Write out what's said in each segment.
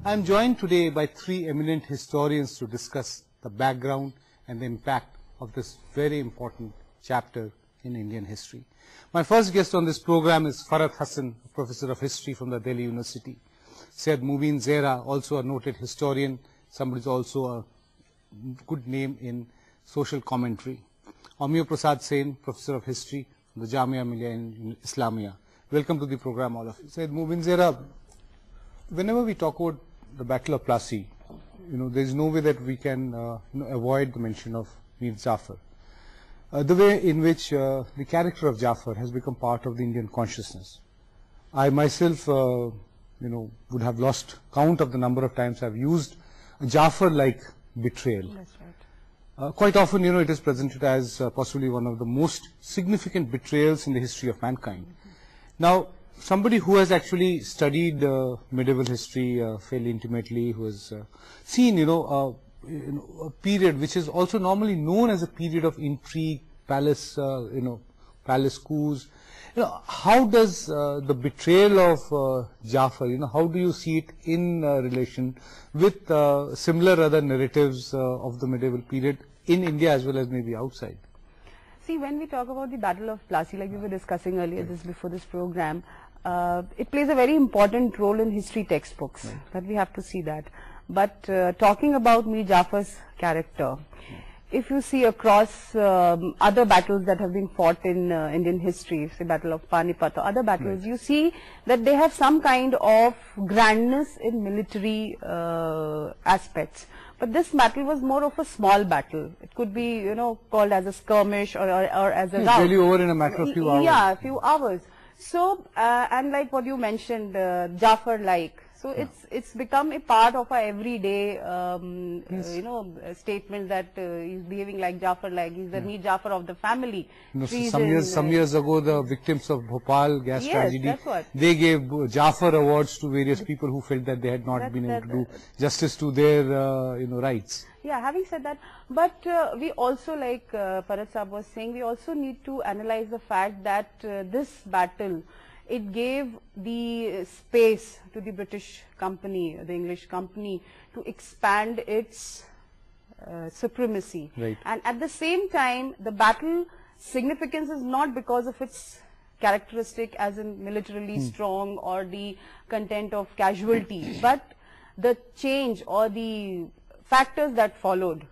I am joined today by three eminent historians to discuss the background and the impact of this very important chapter in Indian history. My first guest on this program is Farhat Hassan, Professor of History from the Delhi University. SYED MUBIN ZEHRA, also a noted historian, somebody who's also a good name in social commentary. Amir Prasad Sen, Professor of History from the Jamia Millia in Islamia. Welcome to the program, all of you. SYED MUBIN ZEHRA, whenever we talk about the Battle of Plassey, there is no way that we can avoid the mention of Mir Jafar. The way in which the character of Jafar has become part of the Indian consciousness. I myself, would have lost count of the number of times I've used a Jafar-like betrayal. That's right. Quite often, it is presented as possibly one of the most significant betrayals in the history of mankind. Now, somebody who has actually studied medieval history fairly intimately, who has seen, a period which is also normally known as a period of intrigue, palace, palace coups. How does the betrayal of Jafar, how do you see it in relation with similar other narratives of the medieval period in India as well as maybe outside? See, when we talk about the Battle of Plassey, like we were discussing earlier before this program, it plays a very important role in history textbooks, that we have to see that. But talking about Mir Jafar's character, if you see across other battles that have been fought in Indian history, say Battle of Panipat or other battles, you see that they have some kind of grandness in military aspects. But this battle was more of a small battle. It could be, called as a skirmish or as a rout. Really over in a matter of few hours. Yeah, a few hours. So, and like what you mentioned, Jafar-like. So it's become a part of our everyday, statement that he's behaving like Jafar-like. He's the Mir Jafar of the family. Some years ago, the victims of Bhopal gas tragedy, that's what. They gave Jafar awards to various people who felt that they had not been able to do justice to their, rights. Yeah, having said that, but we also, like Farhat Saab was saying, we also need to analyze the fact that this battle, it gave the space to the British company, the English company, to expand its supremacy. Right. And at the same time, the battle significance is not because of its characteristic as in militarily strong or the content of casualty, but the change or the factors that followed,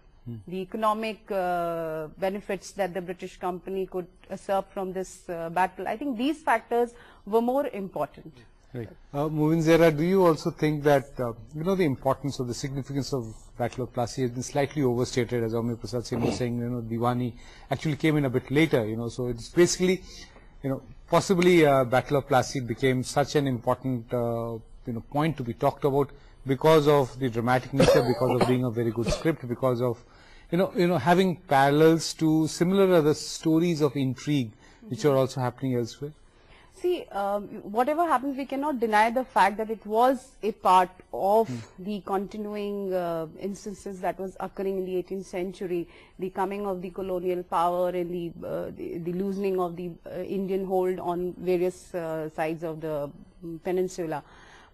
the economic benefits that the British company could usurp from this battle. I think these factors were more important. Right. Mubin ZEHRA, do you also think that, the importance or the significance of Battle of Plassey has been slightly overstated, as Amir Prasad Sen was saying, Diwani actually came in a bit later, so it's basically, possibly Battle of Plassey became such an important, point to be talked about because of the dramatic nature, because of being a very good script, because of, having parallels to similar other stories of intrigue which are also happening elsewhere. See, whatever happens, we cannot deny the fact that it was a part of the continuing instances that was occurring in the 18th century, the coming of the colonial power and the loosening of the Indian hold on various sides of the peninsula.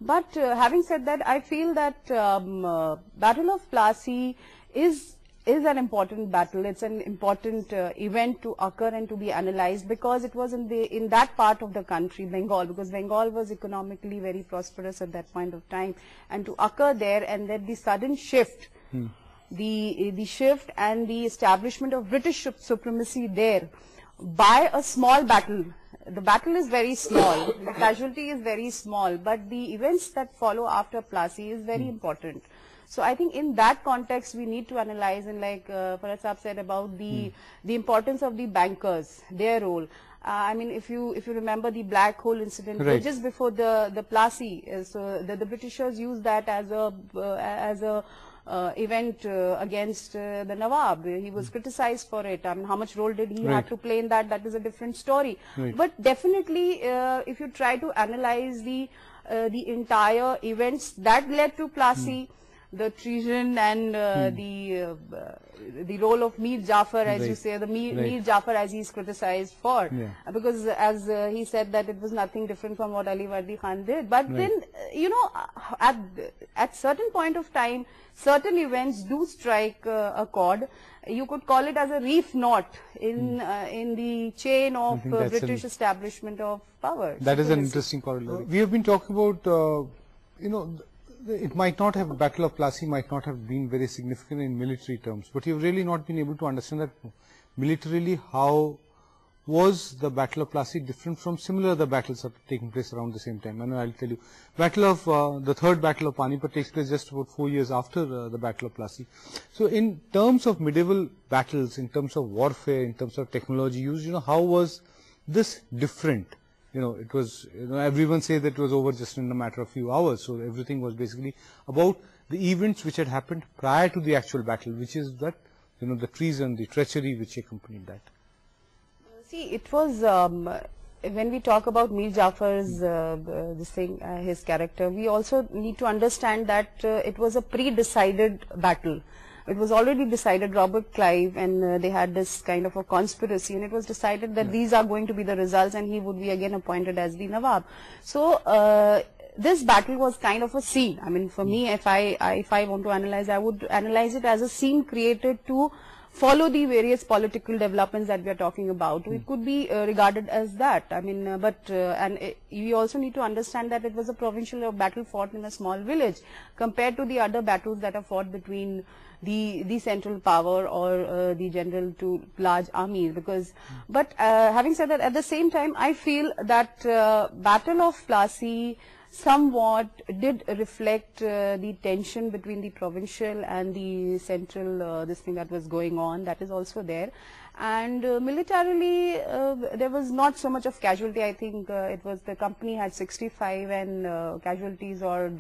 But having said that, I feel that Battle of Plassey is an important battle. It's an important event to occur and to be analyzed because it was in that part of the country, Bengal, because Bengal was economically very prosperous at that point of time, and to occur there and then the sudden shift, the shift and the establishment of British supremacy there by a small battle. The battle is very small, the casualty is very small, but the events that follow after Plassey is very important. So I think in that context we need to analyze, and like Farhat Saab said about the importance of the bankers, their role. I mean, if you remember the black hole incident, just before the Plassey, so the Britishers used that as a event against the Nawab. He was criticized for it. I mean, how much role did he have to play in that? That is a different story. But definitely, if you try to analyze the entire events that led to Plassey, the treason and the role of Mir Jafar, as you say, the Mir Jafar as he's criticized for, because as he said that it was nothing different from what Ali Vardi Khan did. But then, you know, at certain point of time, certain events do strike a chord. You could call it as a reef knot in the chain of British establishment of power. That is an interesting corollary. We have been talking about, you know, it might not have, Battle of Plassey might not have been very significant in military terms, but you've really not been able to understand that militarily how was the Battle of Plassey different from similar other battles that are taking place around the same time. And I'll tell you, the third Battle of Panipat takes place just about 4 years after the Battle of Plassey. So in terms of medieval battles, in terms of warfare, in terms of technology used, you know, how was this different? You know, it was, you know, everyone says that it was over just in a matter of few hours. So everything was basically about the events which had happened prior to the actual battle, which is that, you know, the treason, the treachery which accompanied that. See, it was, when we talk about Mir Jafar's, his character, we also need to understand that it was a pre-decided battle. It was already decided, Robert Clive, and they had this kind of a conspiracy, and it was decided that these are going to be the results, and he would be again appointed as the Nawab. So this battle was kind of a scene. I mean, for me, if I want to analyze, I would analyze it as a scene created to follow the various political developments that we are talking about. It could be regarded as that. I mean, we also need to understand that it was a provincial battle fought in a small village compared to the other battles that are fought between the central power or the general to large armies. Because, but having said that, at the same time, I feel that Battle of Plassey somewhat did reflect the tension between the provincial and the central this thing that was going on. That is also there. And militarily, there was not so much of casualty. I think it was the company had 65 and casualties, or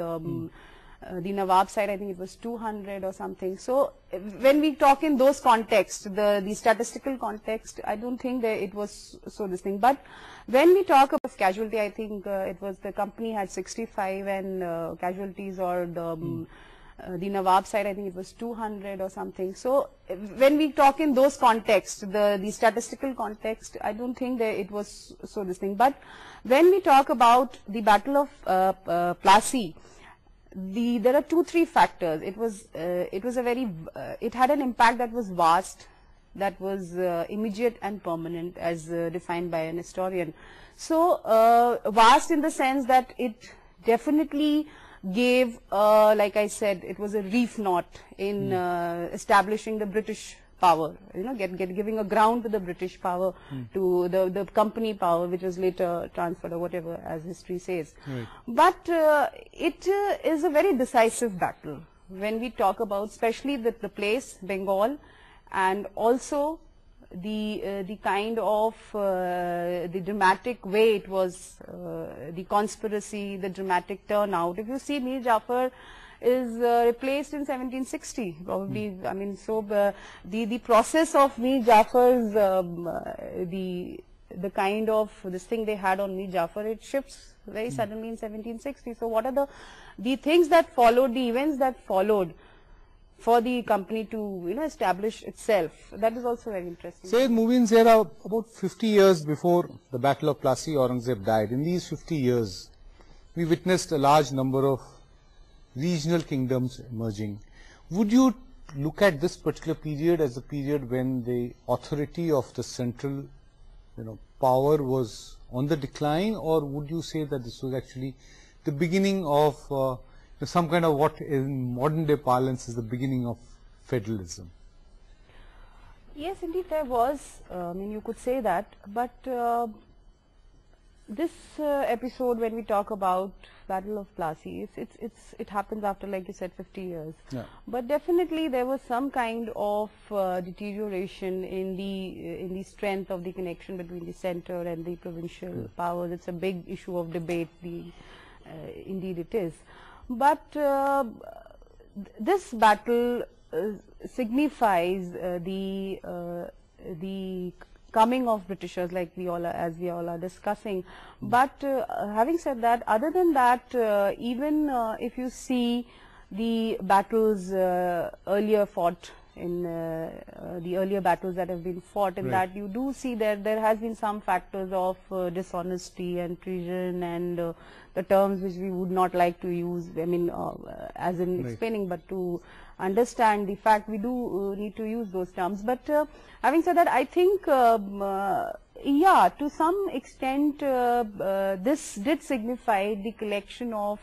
the Nawab side, I think it was 200 or something. So when we talk in those contexts, the statistical context, I don't think that it was so this thing. But when we talk about casualty, I think it was the company had 65 and casualties, or the Nawab side, I think it was 200 or something. So when we talk in those contexts, the statistical context, I don't think that it was so this thing. But when we talk about the Battle of Plassey, there are 2-3 factors. It was a very, it had an impact that was vast, that was immediate and permanent, as defined by an historian. So vast in the sense that it definitely gave, like I said, it was a reef knot in establishing the British power, you know, giving a ground to the British power, to the company power, which was later transferred or whatever, as history says. Right. But it is a very decisive battle when we talk about, especially the place, Bengal, and also the kind of the dramatic way it was, the conspiracy, the dramatic turnout. If you see, Mir Jafar is replaced in 1760 probably. I mean, so the process of Mir Jafar's the kind of this thing they had on Mir Jafar, it shifts very suddenly in 1760. So what are the things that followed, the events that followed for the company to, you know, establish itself? That is also very interesting. SYED MUBIN ZEHRA, about 50 years before the Battle of Plassey, Aurangzeb died. In these 50 years, we witnessed a large number of regional kingdoms emerging. Would you look at this particular period as a period when the authority of the central, you know, power was on the decline, or would you say that this was actually the beginning of some kind of what in modern day parlance is the beginning of federalism? Yes, indeed there was. I mean, you could say that, but this episode, when we talk about Battle of Plassey, it happens after, like you said, 50 years. Yeah. But definitely there was some kind of deterioration in the strength of the connection between the center and the provincial powers. It's a big issue of debate. Indeed, it is. But this battle signifies the coming of Britishers, like as we all are discussing. But having said that, other than that, even if you see the battles earlier fought in the earlier battles that have been fought, in that you do see that there has been some factors of dishonesty and treason and the terms which we would not like to use, I mean, as in explaining, but to understand the fact, we do need to use those terms. But having said that, I think, yeah, to some extent, this did signify the collection of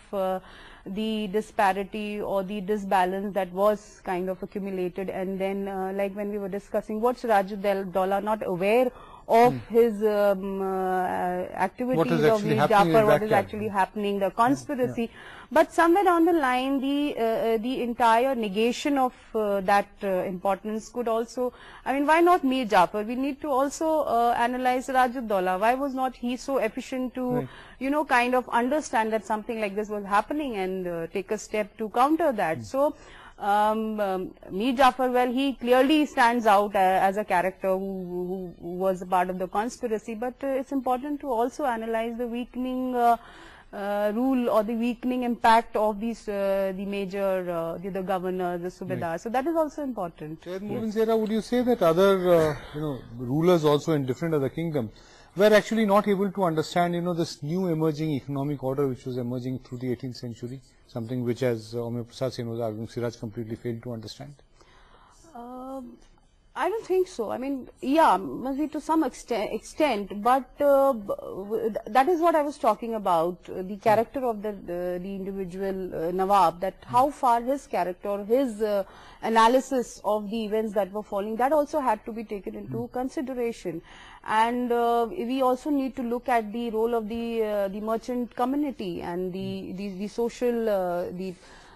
the disparity or the disbalance that was kind of accumulated. And then, like when we were discussing, what's Sirajuddaula not aware of his activities of Mir Jafar, what is actually happening, the conspiracy. But somewhere down the line, the entire negation of that importance could also, I mean, why not Mir Jafar? We need to also analyze Sirajuddaula. Why was not he so efficient to, you know, kind of understand that something like this was happening and take a step to counter that? So, Mir Jafar, well, he clearly stands out as a character who was a part of the conspiracy, but it's important to also analyze the weakening rule or the weakening impact of these the major the governor, the subedar. So that is also important. SYED Mubin Zehra, would you say that other rulers also in different other kingdoms were actually not able to understand this new emerging economic order which was emerging through the 18th century, something which, as Aumya Prasad Sen was arguing, Siraj completely failed to understand? I don't think so. I mean, yeah, must be to some extent, but that is what I was talking about, the character of the individual Nawab, that how far his character, his analysis of the events that were falling, that also had to be taken into consideration. And we also need to look at the role of the merchant community and the social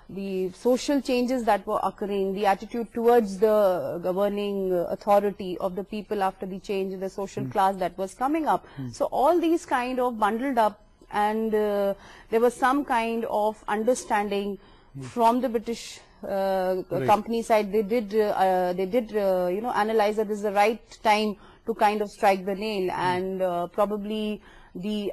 the social changes that were occurring, the attitude towards the governing authority of the people after the change in the social class that was coming up. So all these kind of bundled up, and there was some kind of understanding from the British company side. They did analyze that this is the right time to kind of strike the nail, and probably the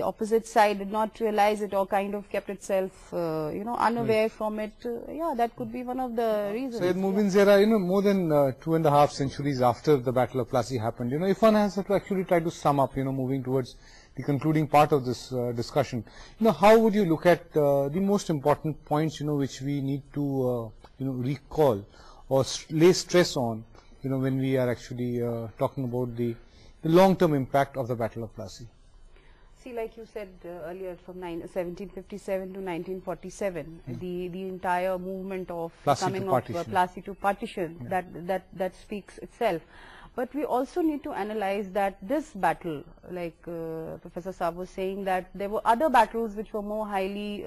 opposite side did not realize it or kind of kept itself, unaware from it. Yeah, that could be one of the reasons. SYED Mubin Zehra, more than 2.5 centuries after the Battle of Plassey happened, if one has to actually try to sum up, moving towards the concluding part of this discussion, how would you look at the most important points, which we need to, recall or lay stress on, when we are actually talking about the long-term impact of the Battle of Plassey? See, like you said earlier, from 1757 to 1947, the entire movement of coming of Plassey to partition, that speaks itself. But we also need to analyze that this battle, like Professor Saab was saying, that there were other battles which were more highly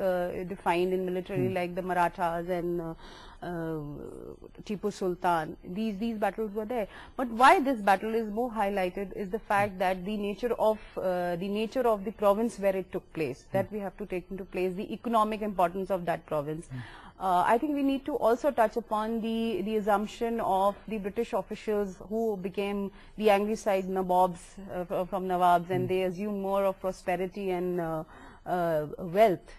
defined in military, like the Marathas and Tipu Sultan. These battles were there. But why this battle is more highlighted is the fact that the nature of the province where it took place, that we have to take into place, the economic importance of that province. I think we need to also touch upon the assumption of the British officials who became the angry side Nawabs from Nawabs, and they assumed more of prosperity and wealth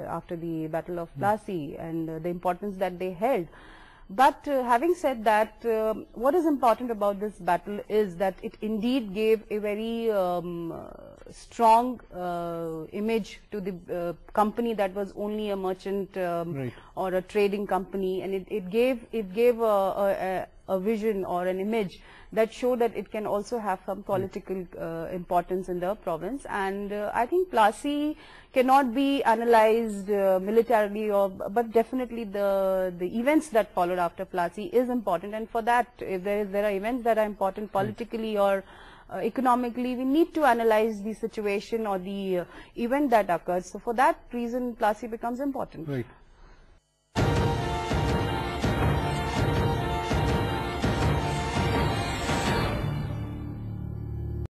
after the Battle of Plassey and the importance that they held. But having said that, what is important about this battle is that it indeed gave a very strong image to the company that was only a merchant or a trading company, and it gave a vision or an image that showed that it can also have some political importance in the province. And I think Plassey cannot be analyzed militarily, but definitely the events that followed after Plassey is important. And for that, if there are events that are important politically or economically, we need to analyze the situation or the event that occurs. So for that reason, Plassey becomes important. Right.